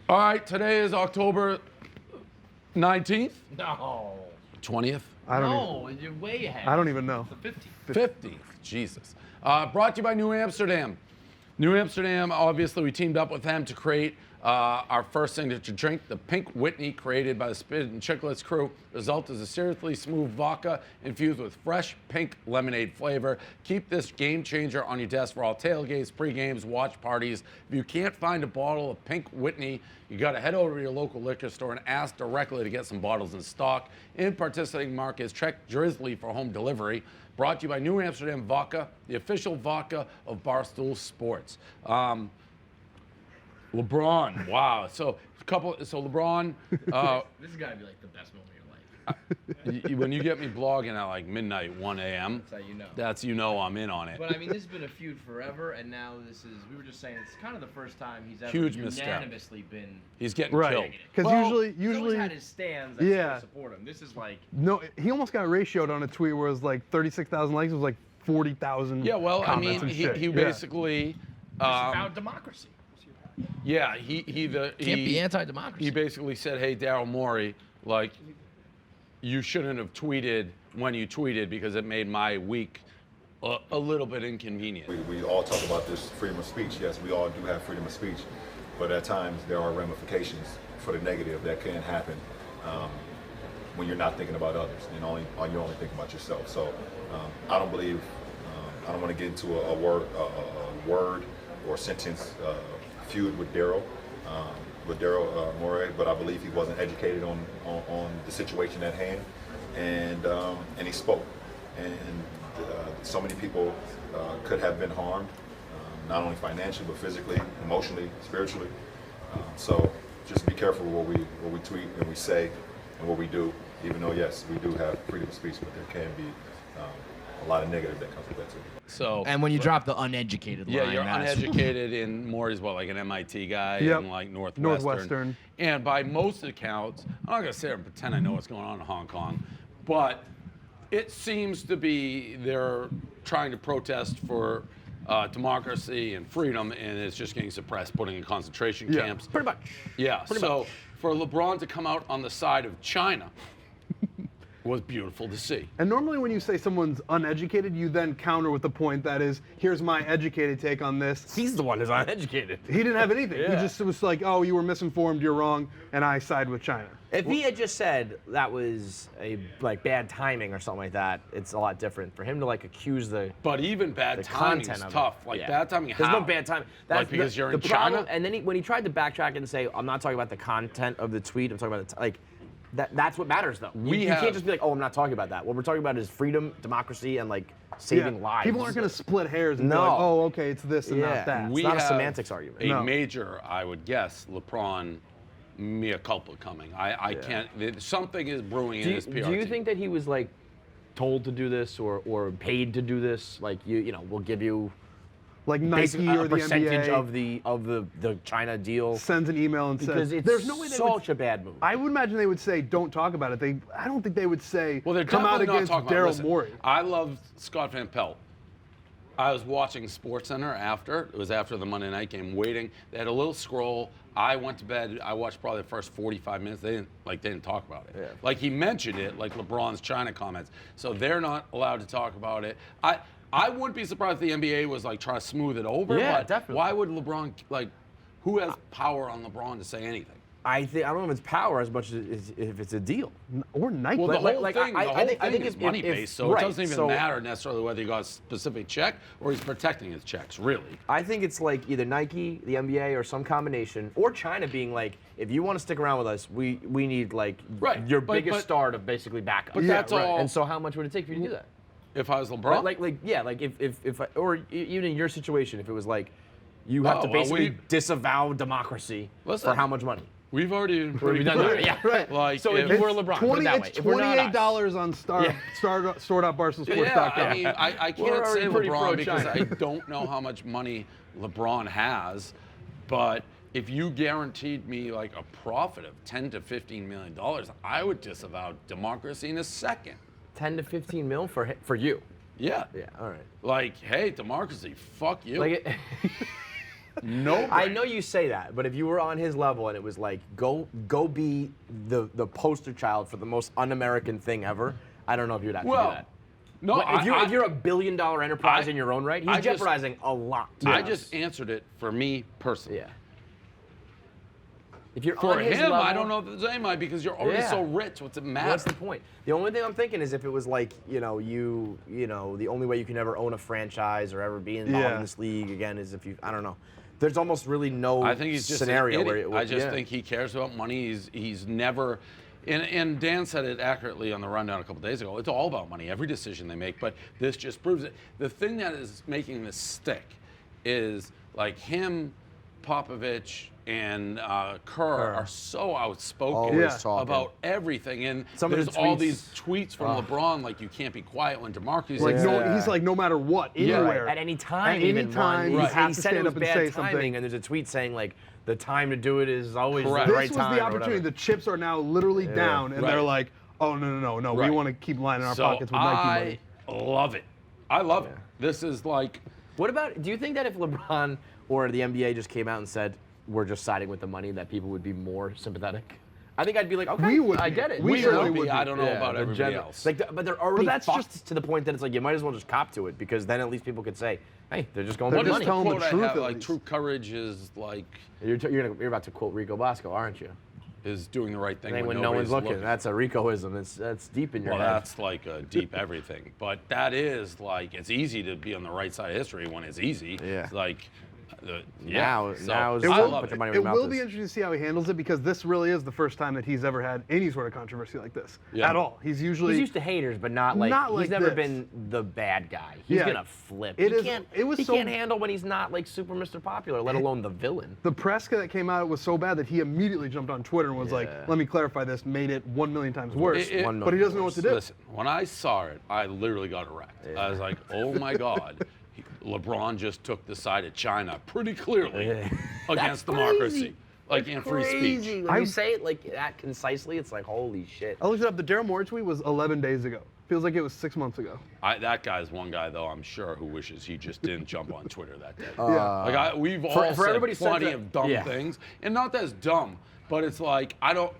All right, today is October 19th? No. 20th? You're way ahead. I don't even know. The 50th. 50th, Jesus. Brought to you by New Amsterdam. New Amsterdam, obviously, we teamed up with them to create our first signature drink, the Pink Whitney, created by the Spit and Chicklets crew. The result is a seriously smooth vodka infused with fresh pink lemonade flavor. Keep this game changer on your desk for all tailgates, pre-games, watch parties. If you can't find a bottle of Pink Whitney, you got to head over to your local liquor store and ask directly to get some bottles in stock. In participating markets, check Drizzly for home delivery. Brought to you by New Amsterdam Vodka, the official vodka of Barstool Sports. LeBron, wow. So LeBron. This has got to be like the best moment of your life. When you get me blogging at like midnight, 1 a.m., That's how you know. I'm in on it. But I mean, this has been a feud forever, and now we were just saying, it's kind of the first time he's ever Huge misstep. unanimously been. He's getting killed. Because He's usually, always had his stands that yeah. support him. This is like. No, he almost got ratioed on a tweet where it was like 36,000 likes. It was like 40,000. Yeah, well, I mean, he basically. It's about democracy. Yeah, he Can't be anti-democracy. He basically said, "Hey, Daryl Morey, like, you shouldn't have tweeted when you tweeted because it made my week a little bit inconvenient." We all talk about this freedom of speech. Yes, we all do have freedom of speech, but at times there are ramifications for the negative that can happen when you're not thinking about others and you're only thinking about yourself. So I don't believe I don't want to get into a word or sentence feud with Daryl Morey, but I believe he wasn't educated on the situation at hand, and he spoke, and so many people could have been harmed, not only financially but physically, emotionally, spiritually. So just be careful what we tweet and we say and what we do. Even though yes, we do have freedom of speech, but there can be a lot of negative that comes with that too. So, and when you drop the uneducated line, you're uneducated in Morey's like an MIT guy and like Northwestern. And by most accounts, I'm not gonna sit there and pretend I know what's going on in Hong Kong, but it seems to be they're trying to protest for democracy and freedom, and it's just getting suppressed, putting in concentration camps. Pretty much. Yeah. So for LeBron to come out on the side of China was beautiful to see. And normally when you say someone's uneducated, you then counter with the point that is, here's my educated take on this. He's the one who's uneducated. He didn't have anything. Yeah. He just was like, oh, you were misinformed, you're wrong, and I side with China. If he had just said that was a bad timing or something like that, it's a lot different. For him to accuse the But even bad timing is tough. Bad timing. There's no bad timing. That's because you're in China. China. And then when he tried to backtrack and say, I'm not talking about the content of the tweet. I'm talking about that's what matters, though. You can't just be like, oh, I'm not talking about that. What we're talking about is freedom, democracy, and saving lives. People aren't going to split hairs and be like, oh, okay, it's this and not that. It's not a semantics argument. A major, I would guess, LeBron mea culpa coming. I can't. Something is brewing in his PR Do you team. think that he was told to do this or paid to do this? We'll give you Nike or a the percentage NBA of the China deal. sends an email and because says, it's "There's no way they such a bad move." I would imagine they would say, "Don't talk about it." I don't think they would say, well, they're "Come out definitely against not talking about Daryl Morey." I love Scott Van Pelt. I was watching SportsCenter after. It was after the Monday night game, waiting. They had a little scroll. I went to bed. I watched probably the first 45 minutes. They didn't talk about it. Yeah. He mentioned it, like LeBron's China comments. So they're not allowed to talk about it. I wouldn't be surprised if the NBA was trying to smooth it over. Yeah, but definitely. Why would LeBron who has power on LeBron to say anything? I don't know if it's power as much as if it's a deal. Or Nike. Well, the whole thing is money-based, so it doesn't even so matter necessarily whether he got a specific check or he's protecting his checks, really. I think it's either Nike, the NBA, or some combination, or China being if you want to stick around with us, we need your biggest star to basically back us. But that's all. And so how much would it take for you to do that? If I was LeBron? Or even in your situation, if it was you have to basically disavow democracy for how much money? We've already been pretty done good. that. Yeah, right. So if you were LeBron, put it that way. It's $28 on store.barstoolsports.com. Yeah, I mean, I can't say LeBron because pro-China. I don't know how much money LeBron has, but if you guaranteed me a profit of $10 to $15 million, I would disavow democracy in a second. 10 to 15 mil for you. Yeah. Yeah. All right. Hey, democracy, fuck you. No. I know you say that, but if you were on his level and it was like, go be the poster child for the most un-American thing ever, I don't know if you'd have to do that. No, But if you're a billion-dollar enterprise in your own right, he's jeopardizing a lot. I just answered it for me personally. Yeah. If you're For on his him, level, I don't know if it's anybody because you're already so rich. What's it matter? What's the point? The only thing I'm thinking is if it was like, you know, the only way you can ever own a franchise or ever be involved in this league again is if you, I don't know. There's almost really no I think he's just scenario an where idiot. I just think he cares about money. He's never, and Dan said it accurately on the rundown a couple days ago. It's all about money, every decision they make. But this just proves it. The thing that is making this stick is like him, Popovich, and Kerr are so outspoken about everything, and there's all these tweets from LeBron like you can't be quiet when DeMarcus. Like he's like no matter what, anywhere, at any time, at any time, he have to said stand it was up and say bad timing, something. and there's a tweet saying like the time to do it is always the right This was time. the opportunity. The chips are now literally down, and they're like, oh no, we want to keep lining our pockets with Nike money. I love it. I love it. This is like. What about? Do you think that if LeBron or the NBA just came out and said, we're just siding with the money, that people would be more sympathetic? I think I'd be like, okay, I get it. We certainly would be. I don't know about everybody else. Like, but they're already fucked to the point that it's like you might as well just cop to it because then at least people could say, hey, they're just going for money. telling the truth. Like true courage is like. You're about to quote Rico Bosco, aren't you? Is doing the right thing when no one's looking. That's a Ricoism. That's deep in your head. Well, that's like a deep everything. But that is like it's easy to be on the right side of history when it's easy. Yeah. It's like. Now is it will be interesting to see how he handles it because this really is the first time that he's ever had any sort of controversy like this at all. He's used to haters, but not like he's never been the bad guy. He's gonna flip. He can't handle when he's not like super Mr. Popular, let alone the villain. The press that came out was so bad that he immediately jumped on Twitter and was like, "Let me clarify this." Made it 1 million times worse. But he doesn't know what to do. Listen, when I saw it, I literally got erect. I was like, "Oh my God." LeBron just took the side of China pretty clearly against democracy, like in free speech. When you say it like that concisely, it's like holy shit. I looked it up. The Daryl Morey tweet was 11 days ago. Feels like it was 6 months ago. That guy's one guy though. I'm sure who wishes he just didn't jump on Twitter that day. We've all said plenty of dumb things, and not that it's dumb, but it's like I don't.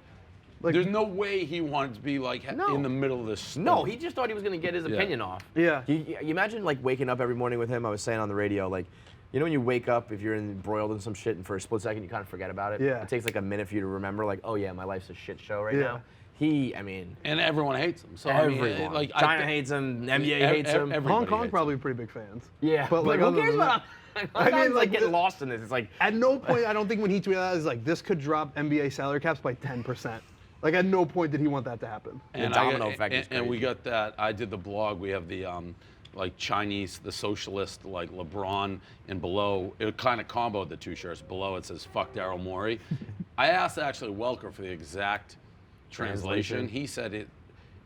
Like, there's no way he wanted to be like in the middle of this storm. No, he just thought he was going to get his opinion off. Yeah. You imagine like waking up every morning with him. I was saying on the radio, like, you know when you wake up if you're embroiled in some shit and for a split second you kind of forget about it? Yeah. It takes like a minute for you to remember like, oh yeah, my life's a shit show right now. And everyone hates him. So everyone. I mean, like China hates him, NBA hates him. Hong Kong probably pretty big fans. Yeah. But like, who cares about I mean, like getting lost in this. It's like at no point I don't think when he tweeted that is like this could drop NBA salary caps by 10%. Like at no point did he want that to happen. And the domino effect is crazy. And we got that. I did the blog. We have the like Chinese, the socialist, like LeBron, and below it kind of comboed the two shirts. Below it says "fuck Daryl Morey." I asked actually Welker for the exact translation. He said it.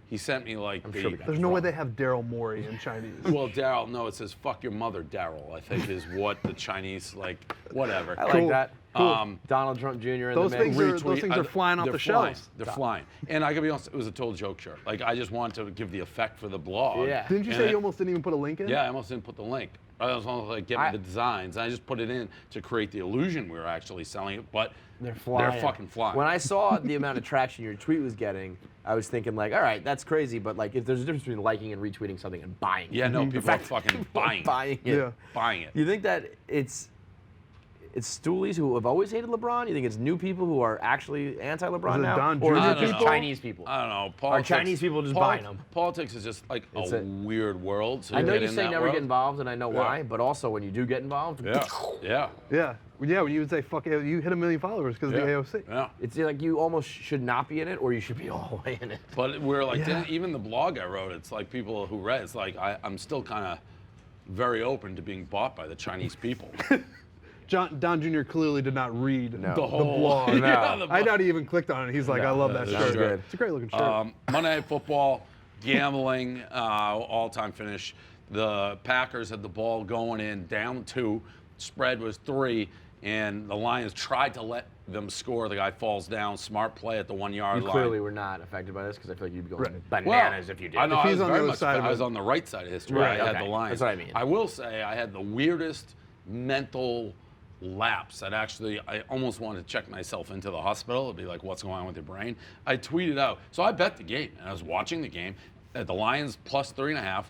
He sent me like there's no way they have Daryl Morey in Chinese. Well, Daryl, no, it says "fuck your mother, Daryl." I think is what the Chinese like. Whatever. I like that. Cool. Donald Trump Jr. Those things are flying off the shelves. They're flying. And I gotta be honest, it was a total joke shirt. Like I just wanted to give the effect for the blog. Yeah. Didn't you say you almost didn't even put a link in? Yeah, I almost didn't put the link. I was almost like get me the designs. And I just put it in to create the illusion we were actually selling it, but they're flying. They're fucking flying. When I saw the amount of traction your tweet was getting, I was thinking like, all right, that's crazy, but like if there's a difference between liking and retweeting something and buying it. Yeah, no, people are fucking buying it. Yeah. Buying it. You think that it's stoolies who have always hated LeBron? You think it's new people who are actually anti-LeBron now? Or is it just Chinese people? I don't know. Are Chinese people just buying them? Politics is just like a weird world. So I know you say never get involved, and I know why, but also when you do get involved, yeah, when you would say fuck it, you hit 1 million followers because of the AOC. Yeah. It's like you almost should not be in it, or you should be all the way in it. But we're like, even the blog I wrote, it's like people who read, it's like I'm still kind of very open to being bought by the Chinese people. Don Jr. clearly did not read the blog. I doubt he even clicked on it. He's like, I love that shirt. Good. It's a great looking shirt. Monday Night Football, gambling, all-time finish. The Packers had the ball going in, down 2. Spread was 3, and the Lions tried to let them score. The guy falls down. Smart play at the 1-yard line. You clearly were not affected by this because I feel like you'd be going bananas if you did. I know. If he's I was on the very other much. side of I it. was on the right side of history. Right, I had the Lions. That's what I mean. I will say I had the weirdest mental lapse that actually I almost wanted to check myself into the hospital. It'd be like, what's going on with your brain? I tweeted out. So I bet the game, and I was watching the game. The Lions plus 3.5.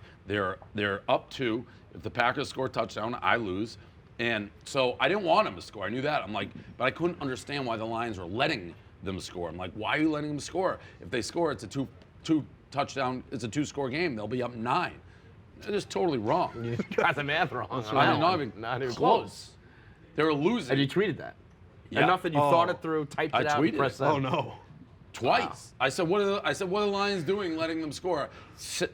They're up 2. If the Packers score a touchdown, I lose. And so I didn't want them to score. I knew that. I'm like, but I couldn't understand why the Lions were letting them score. I'm like, why are you letting them score? If they score, it's a two touchdown. It's a 2-score game. They'll be up 9. They're just totally wrong. You got the math wrong. I'm not even close. They were losing. And you tweeted that. Yeah. Enough that you thought it through, typed it out, tweeted and pressed it. send. Oh no. Twice. Wow. I said, what are the Lions doing letting them score?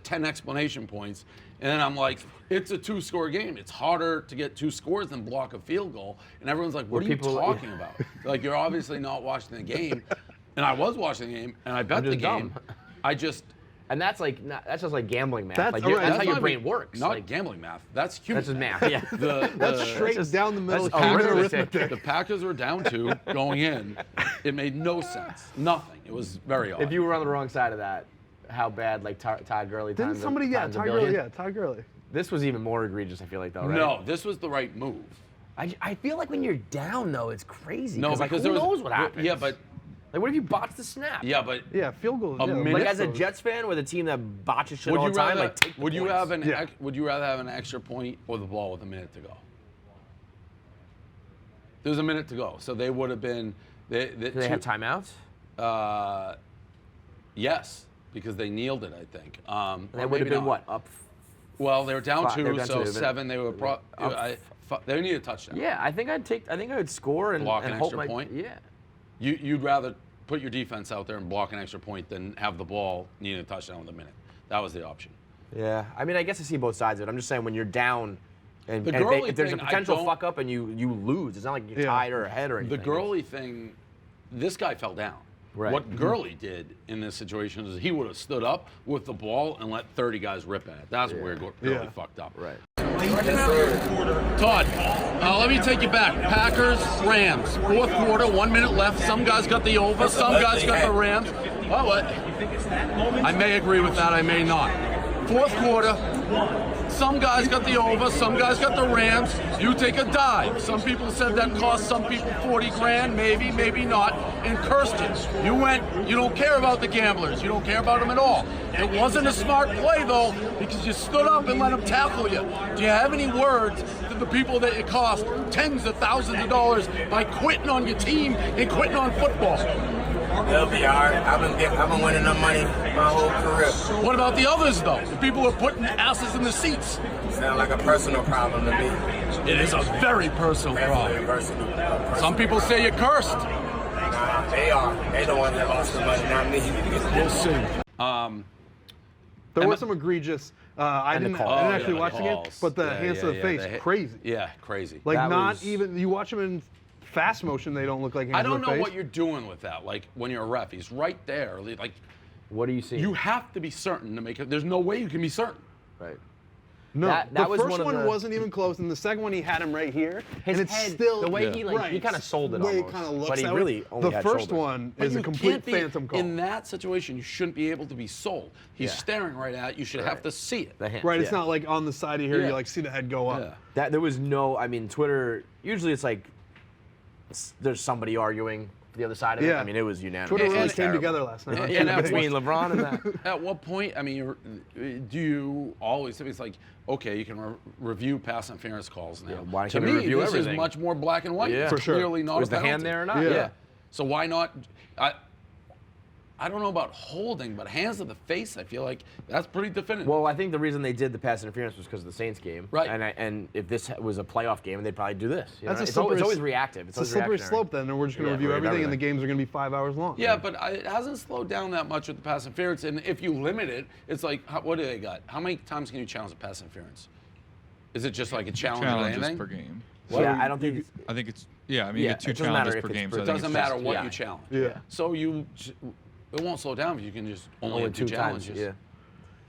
10 explanation points. And then I'm like, it's a 2-score game. It's harder to get 2 scores than block a field goal. And everyone's like, what are you talking about? Like, you're obviously not watching the game. And I was watching the game, and I bet the game. Dumb. I just... And that's just like gambling math. That's- Like, all right, that's how that's your not brain even- works. Not Like, gambling math. That's human. that's just math. Yeah. That's straight down the middle. that's human arithmetic. The Packers were down 2 going in. It made no sense. Nothing. It was very odd. If you were on the wrong side of that, how bad like Todd Gurley Didn't times somebody? Yeah, times a Todd billion? Gurley. Yeah, Todd Gurley. This was even more egregious. I feel like though, right? No, this was the right move. I feel like when you're down though, it's crazy. No, like, because who there was, knows what happens? Yeah, but like what if you botch the snap? yeah, but Yeah, field goals. A yeah, minute- Like as a those. Jets fan with a team that botches shit would all you the time, rather like take the would you points. have an Yeah. would you rather have an extra point or the ball with a minute to go? There's a minute to go, so they would have been. Do they have timeouts? Yes, because they kneeled it, I think. They or would have maybe been not. what up? Well, they were down Five- they 2, were down so 2, 7. They were. They need a touchdown. Yeah, I think I'd score and Block an and hope extra my, point? Yeah. You'd rather put your defense out there and block an extra point than have the ball needing a touchdown with a minute. That was the option. Yeah, I mean, I guess I see both sides of it. I'm just saying when you're down, and if Gurley if there's a thing, I potential don't- fuck up and you lose, it's not like you're Yeah. tied or ahead or anything. The Gurley thing, this guy fell down. Right. What Gurley did in this situation is he would have stood up with the ball and let 30 guys rip at it. That's where Gurley Yeah. fucked up. Right. Todd, let me take you back. Packers, Rams, 4th quarter, 1 minute left. Some guys got the over, some guys got the Rams. Well, what? I may agree with that, I may not. 4th quarter, some guys got the over, some guys got the Rams. You take a dive. Some people said that cost some people 40 grand, maybe, maybe not, and cursed it. You went, you don't care about the gamblers. You don't care about them at all. It wasn't a smart play, though, because you stood up and let them tackle you. Do you have any words to the people that it cost tens of thousands of dollars by quitting on your team and quitting on football? It'll be alright. I've been winning enough money my whole career. What about the others, though? The people who are putting asses in the seats. Sound like a personal problem to me. It is a very personal Definitely problem. a personal. Some people say you're cursed. Nah, they are. They the ones that lost the money, not me. We'll see. There was some egregious. I And the didn't calls. actually the watch the game, calls. but the Yeah, hands to the face, they hit- crazy. Yeah, crazy. Like That not was- even. You watch them in fast motion, they don't look like hands I to don't the know face. what you're doing with that. Like when you're a ref, he's right there. Like What do you see? you have to be certain to make it. There's no way you can be certain. right. No, That the was first one of one the- wasn't even close, and the second one he had him right here, His and it's head, still the way Yeah. he like he right, kind of sold it the way almost, it kind of looks. but he that way. really only the had first shoulder. one But is a you complete can't be, phantom call. in that situation, you shouldn't be able to be sold. He's Yeah. staring right at it. You should have to see it. The hand, Right, it's yeah. not like on the side of here. Yeah. You like see the head go up. Yeah. That there was no. I mean, Twitter. Usually, it's like there's somebody arguing the other side of it. Yeah. I mean, it was unanimous. Twitter It really was came terrible. together last night. And at between LeBron and that. At what point? I mean, do you always? It's like, okay, you can review pass interference calls now. Yeah, why to can't we me, review this everything? is much more black and white. Yeah. It's For sure. clearly not Was a the hand penalty. there or not? Yeah. Yeah. So why not? I don't know about holding, but hands to the face, I feel like that's pretty definitive. Well, I think the reason they did the pass interference was because of the Saints game. Right. And if this was a playoff game, they'd probably do this. You know? That's a It's slippery, always reactive. It's a slippery reactionary. slope then, and we're just going to Yeah, review review everything, and the everything. games are going to be 5 hours long. yeah, but it hasn't slowed down that much with the pass interference. And if you limit it, it's like, what do they got? How many times can you challenge a pass interference? Is it just like a challenge or Challenges anything? per game. Yeah, I don't think. I think it's I mean you Yeah, get 2 it doesn't matter challenges if per it's game. per- So I It think doesn't it's matter just- what yeah. you challenge. Yeah. So it won't slow down if you can just only Only have 2 2 times. challenges.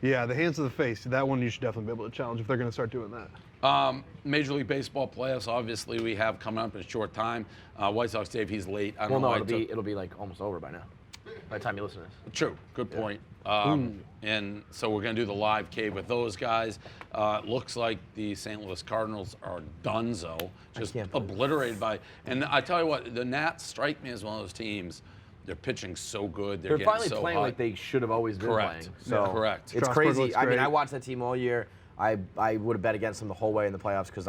Yeah. Yeah, the hands to the face. That one you should definitely be able to challenge if they're going to start doing that. Major League Baseball playoffs, obviously, we have coming up in a short time. White Sox Dave, he's late. I don't Well, know no, why it'll it took- be like almost over by now. By the time you listen to this. True. Good point. And so we're going to do the live cave with those guys. Looks like the St. Louis Cardinals are donezo, just obliterated by. And I tell you what, the Nats strike me as one of those teams. They're pitching so good. They're getting finally so playing hot. like they should have always been playing. So Correct. It's Strasburg crazy. looks I mean, great. I watched that team all year. I would have bet against them the whole way in the playoffs because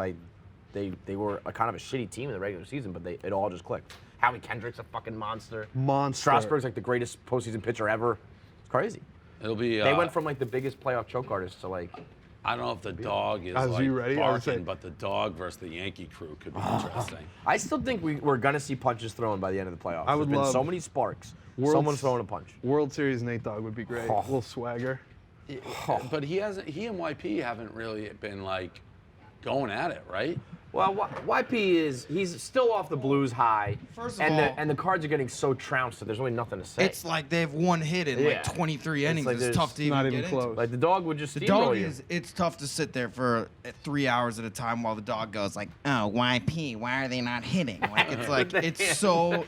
they were a kind of a shitty team in the regular season, but it all just clicked. Howie Kendrick's a fucking monster. Strasburg's like the greatest postseason pitcher ever. It's crazy. It'll be. They went from like the biggest playoff choke artists to like. I don't know if the dog is Are like you ready? barking, but the dog versus the Yankee crew could be interesting. I still think we're gonna see punches thrown by the end of the playoffs. I would There's been love so many sparks. World's- Someone's throwing a punch. World Series Nate Dogg would be great. A little swagger. But he and YP haven't really been like going at it, right? Well, YP he's still off the Blues high. First of and all- the Cards are getting so trounced that there's really nothing to say. It's like they have one hit in Yeah. like 23 innings. like It's there's tough to Not even even get close. into. like the dog would just The steamroll dog you. it's tough to sit there for 3 hours at a time while the dog goes like, oh, YP, why are they not hitting? Like it's like it's so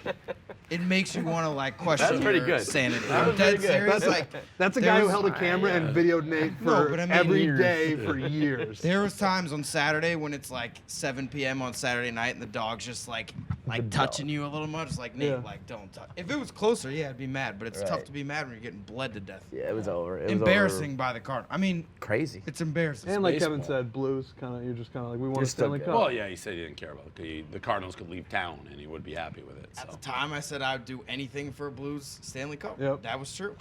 it makes you want to like question That's pretty your good. sanity. That I'm was dead pretty good. serious. Like That's a guy who there's- held a camera and videoed Nate No, for but I mean- every Years. day for years. There was times on Saturday when it's like 7 p.m. on Saturday night and the dog's just like touching you a little much. It's like, Nate, Yeah. like don't touch. If it was closer, yeah, I'd be mad. But it's tough Right. to be mad when you're getting bled to death. Yeah, it was over. It was Embarrassing by the card. I mean, over. Crazy. it's embarrassing. And like baseball. Kevin said, Blues kind of. You're just kind of like we want You're to still Stanley good. Cup. Well, yeah, he said he didn't care about it. The Cardinals could leave town and he would be happy with it. At the So time, I said I would do anything for a Blues Stanley Cup. Yep. That was true.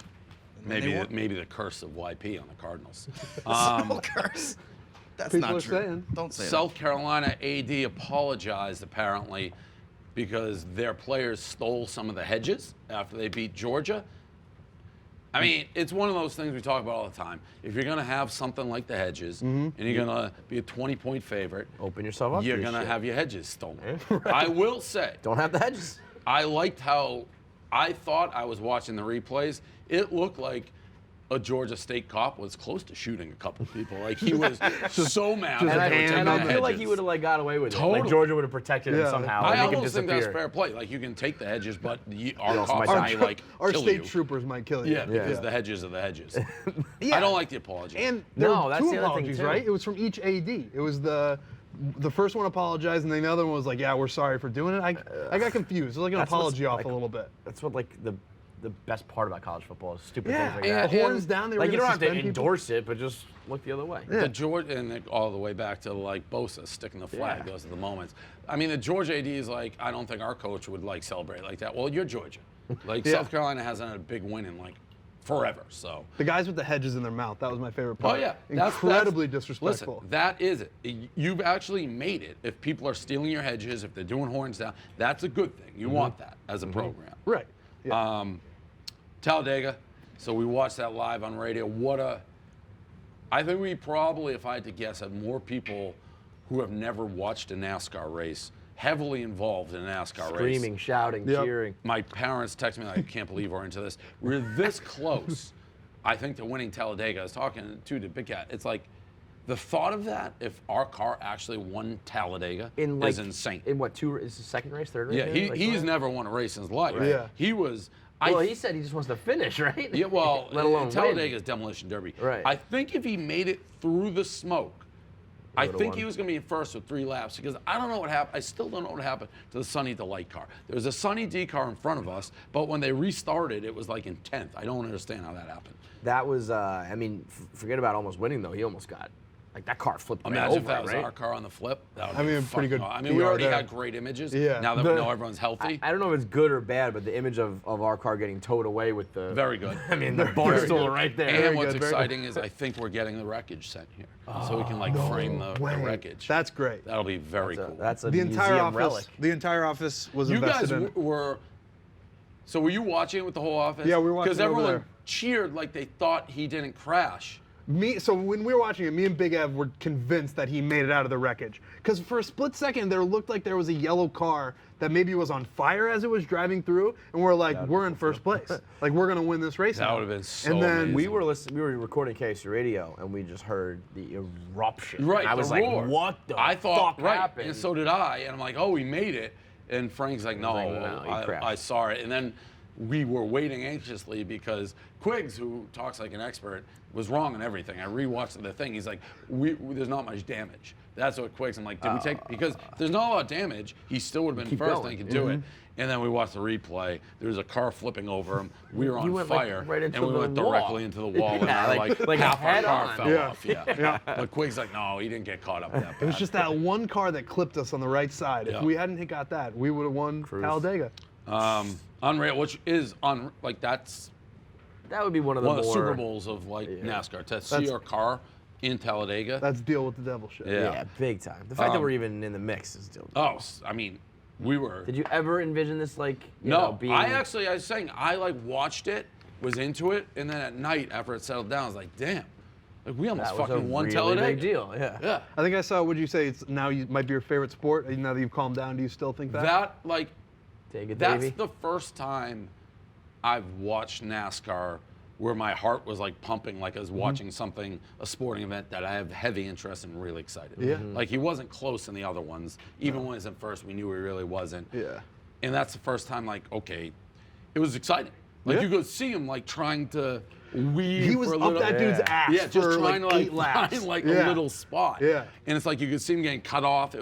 And then they won. maybe the curse of YP on the Cardinals. No curse. That's People not are true. saying. Don't say South Carolina AD apologized apparently because their players stole some of the hedges after they beat Georgia. I mean, it's one of those things we talk about all the time. If you're going to have something like the hedges and you're going to be a 20-point favorite, Open yourself up. you're to going to shit. have your hedges stolen. I will say, Don't have the hedges. I liked how I thought I was watching the replays. It looked like a Georgia State cop was close to shooting a couple people. Like he was so mad. just that a they were hand taking And I the feel like hedges. he would have like got away with it. Totally. Like Georgia would have protected him Yeah. somehow. I and make him almost think that's disappear. fair play. Like you can take the hedges, but our also cops might might die. like Our kill state you. troopers might kill you. Yeah, because the hedges are the hedges. Yeah. I don't like the apology. And there No, were that's two the other thing, apologies, too. right? It was from each AD. It was the first one apologized, and then the other one was like, "Yeah, we're sorry for doing it." I got confused. It was like an That's what's, apology off like, a little bit. That's what like the best part about college football is stupid Yeah, things like and that. horns down. They were Like you gonna don't have to suspend people. endorse it, but just look the other way. The Georgia, and all the way back to like Bosa sticking the flag. Yeah. Those are the moments. I mean, the Georgia AD is like, I don't think our coach would like celebrate like that. Well, you're Georgia. Like Yeah. South Carolina hasn't had a big win in like forever. So. The guys with the hedges in their mouth. That was my favorite part. Oh yeah, Incredibly disrespectful. Listen, that is it. You've actually made it. If people are stealing your hedges, if they're doing horns down, that's a good thing. You want that as a program. Right. Yeah. Talladega. So we watched that live on radio. I think we probably, if I had to guess, had more people who have never watched a NASCAR race heavily involved in a NASCAR race. Screaming, shouting, Yep. cheering. My parents text me like, I can't believe we're into this. We're this close, I think, to winning Talladega. I was talking to Big Cat. It's like the thought of that, if our car actually won Talladega, is insane. In what, is the second race, third race? Yeah, maybe? Like he's something? never won a race in his life. Yeah. He was. Well, he said he just wants to finish, right? Yeah, well, let alone Talladega's demolition derby. Right. I think if he made it through the smoke, I would've think won. he was going to be in first with 3 laps because I don't know what happened. I still don't know what happened to the Sunny Delight car. There was a Sunny D car in front of us, but when they restarted, it was like in 10th. I don't understand how that happened. That was, I mean, forget about almost winning though. He almost got, like that car flipped right Imagine over if that it, was right? our car on the flip. That would I be mean, pretty fucking good I mean, we PR already there. got great images. Yeah. Now that we know everyone's healthy. I don't know if it's good or bad, but the image of our car getting towed away with the Very good. I mean, the Barstool right there. And what's good, very exciting is I think we're getting the wreckage sent here, so we can like frame the Way. wreckage. That's great. That'll be very cool. That's a The entire museum office. relic. The entire office was You invested guys in it. were. So were you watching it with the whole office? Yeah, we were watching because it over everyone there. cheered like they thought he didn't crash. So when we were watching it, me and Big Ev were convinced that he made it out of the wreckage. Because for a split second, there looked like there was a yellow car that maybe was on fire as it was driving through, and we're like, we're in first place. Like we're gonna win this race. That now. would have been so And then amazing. We were recording KSU radio, and we just heard the eruption. Right, And I the was roar. like, "What the I thought, fuck right, happened?" and so did I. And I'm like, oh, we made it. And Frank's like, no, like, no, he crashed. I saw it. And then we were waiting anxiously because Quiggs, who talks like an expert, was wrong on everything. I rewatched the thing. He's like, there's not much damage. That's what Quiggs. I'm like, did we take? Because if there's not a lot of damage, he still would have been first and he could do it. And then we watched the replay. There was a car flipping over him. We were on fire, right into and we the went wall. directly into the wall. And our, like half our head car on. fell off. Yeah. But Quiggs like, no, he didn't get caught up that bad. It was just that one car that clipped us on the right side. If we hadn't got that, we would have won Talladega. Unreal, which is that's That would be one of the one of the more Super Bowls of NASCAR. To see your car in Talladega. That's deal with the devil shit. Yeah, big time. The fact that we're even in the mix is still. Oh, I mean, we were. Did you ever envision this you No, know, being? I was saying I watched it, was into it, and then at night after it settled down, I was like, damn, we almost that was fucking a won really Talladega. big deal. Yeah. Yeah. I think I saw. Would you say it's now might be your favorite sport? Now that you've calmed down, do you still think that? Take it, That's baby. the first time I've watched NASCAR where my heart was pumping, like I was watching something, a sporting event that I have heavy interest in, really excited. Yeah. Like he wasn't close in the other ones. Even when he was in first, we knew he really wasn't. Yeah. And that's the first time, okay, it was exciting. You could see him trying to weave. He was for a up little, that dude's ass yeah, just for trying to 8 laps. find a little spot. Yeah. And it's you could see him getting cut off.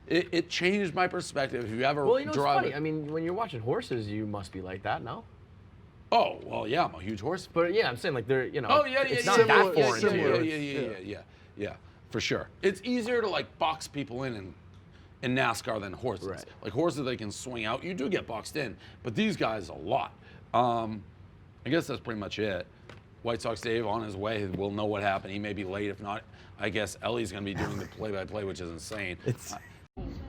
It changed my perspective. If you ever Well, you know, it's drive funny. I mean, when you're watching horses, you must be like that, no? Oh, well, yeah, I'm a huge horse. But yeah, I'm saying they're, you know. Oh, yeah, it's yeah, not yeah, that yeah, foreign yeah, to you. yeah, for sure. It's easier to box people in NASCAR than horses. Right. Horses, they can swing out. You do get boxed in, but these guys a lot. I guess that's pretty much it. White Sox Dave on his way. We'll know what happened. He may be late. If not, I guess Ellie's going to be doing the play-by-play, which is insane.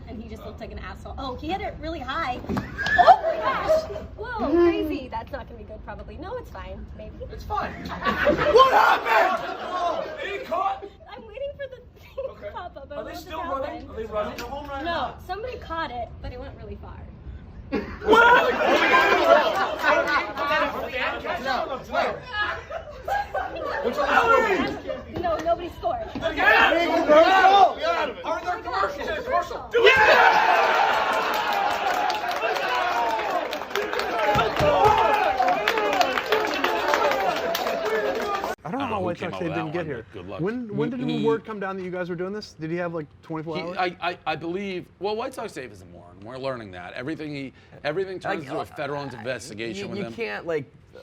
And he just looked like an asshole. Oh, he hit it really high. Oh my gosh! Whoa, crazy. That's not gonna be good, probably. No, it's fine. Maybe. It's fine. What happened? He caught. I'm waiting for the thing to pop up. Are they still running? Are they running the home run? No, somebody caught it, but it went really far. No, nobody scored. Are there commercials? I don't know how who White came Sox up Dave with didn't that get one, here. but good luck. When did the word come down that you guys were doing this? Did he have 24 hours? I believe. Well, White Sox Dave is a moron. We're learning that everything turns into a federal investigation with You him. can't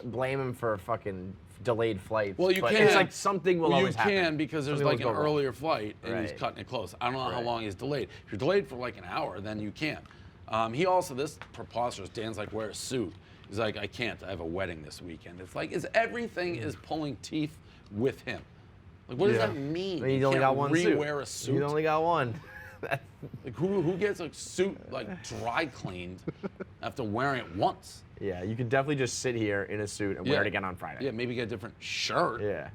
blame him for fucking delayed flights. Well, you but can. It's something will always happen. You can because there's Something an will go wrong. earlier flight and he's Right. cutting it close. I don't know how Right. long he's delayed. If you're delayed for an hour, then you can. He also, this preposterous, Dan's wear a suit. He's like, I can't. I have a wedding this weekend. It's everything is pulling teeth with him. What does that mean? I mean, you you only can't got one suit. re-wear a suit. You only got one. Who gets a suit dry cleaned after wearing it once? Yeah, you could definitely just sit here in a suit and wear it again on Friday. Yeah, maybe get a different shirt. Yeah.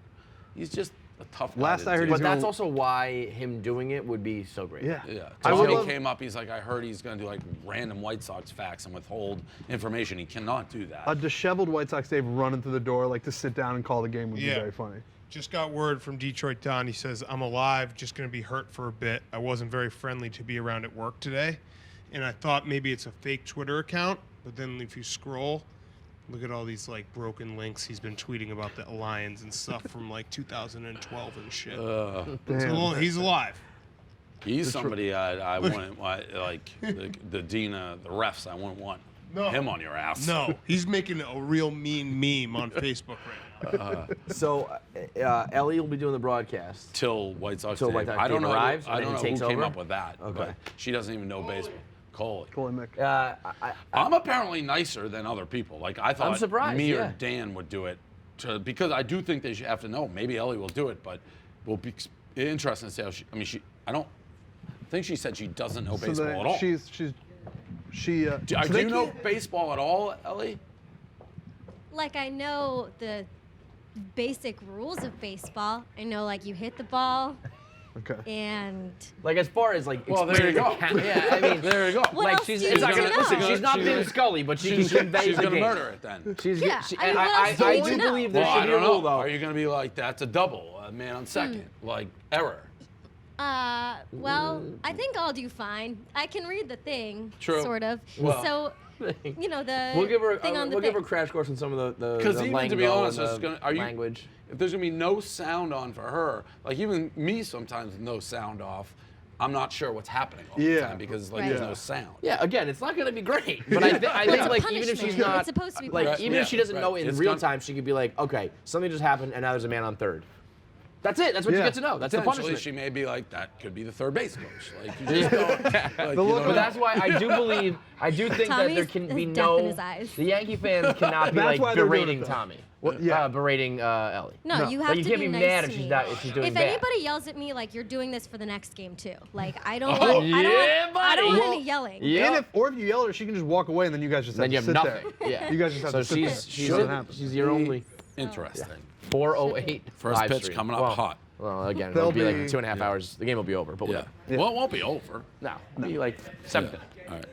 He's just a tough guy. Last to I heard do. he's But that's also why him doing it would be so great. Yeah. Yeah. I would Tony love- came up. He's like, I heard he's going to do random White Sox facts and withhold information. He cannot do that. A disheveled White Sox Dave running through the door to sit down and call the game would be Yeah. very funny. Just got word from Detroit Don. He says, I'm alive, just going to be hurt for a bit. I wasn't very friendly to be around at work today. And I thought maybe it's a fake Twitter account. But then if you scroll, look at all these like broken links he's been tweeting about the Lions and stuff from like 2012 and shit. So he's alive. He's somebody I wouldn't like the dean of the refs. I wouldn't want him on your ass. No, he's making a real mean meme on Facebook right now. So Ellie will be doing the broadcast. Till White Sox. Till Dave. White Sox I don't Dave know. arrives, I and don't then know he who takes came over? up with that. Okay. But she doesn't even know baseball. Coley. Mick. I'm apparently nicer than other people. I thought I'm surprised, me yeah. or Dan would do it, because I do think they should have to know. Maybe Ellie will do it, but will be interesting to see how she. I mean, I don't think she said she doesn't know baseball at all. Do you know baseball at all, Ellie? I know the basic rules of baseball. I know you hit the ball Okay. and As far as Well, there you go. Yeah, I mean, There you go. What else she's do you it's not need gonna to listen. know? She's not Vin Scully, but she can convey She's the gonna game. murder it then. She's Yeah, she, I mean, and what else do I you do need to know? believe there Well, should I be a don't rule know. though. Are you gonna be that's a double, a man on second, error? Well, I think I'll do fine. I can read the thing, True. sort of. Well. So, you know, the We'll give her thing on the we'll thing. give her a crash course in some of the Because even to be lingo honest, and it's the gonna, language. if there's gonna be no sound on for her, like even me sometimes with no sound off, I'm not sure what's happening all the time because like there's no sound. Yeah, again, it's not going to be great, but I think It's like a even if she's punishment. not It's supposed to be like punishment. even if she doesn't know in It's real gonna- time, she could be like, okay, something just happened, and now there's a man on third. That's it. That's what you get to know. That's the Potentially, punishment. she may be like, that could be the third base coach. Like, you just don't, like, you don't But that's know. why I do think that there Tommy's can be has death in no. his eyes. The Yankee fans cannot be That's why like they're doing berating it, though. Tommy. Yeah. Berating Ellie. No, you have Like, you to can't be be nice mad to if she's me. not if she's doing If bad. anybody yells at me, like you're doing this for the next game too. Like I don't Oh, want, I yeah, don't want buddy. any yelling. Yeah. And if you yell at her, she can just walk away, and then you guys just have Then you to have sit nothing. there. Yeah. You guys just have So to sit there. she's Doesn't happen. she's your only Interesting. 4:08. First live pitch stream. coming up hot. Well, again, They'll it'll be like be- 2.5 hours. The game will be over, but Yeah. whatever. Well, it won't be over. No, it'll be like 7th. All right.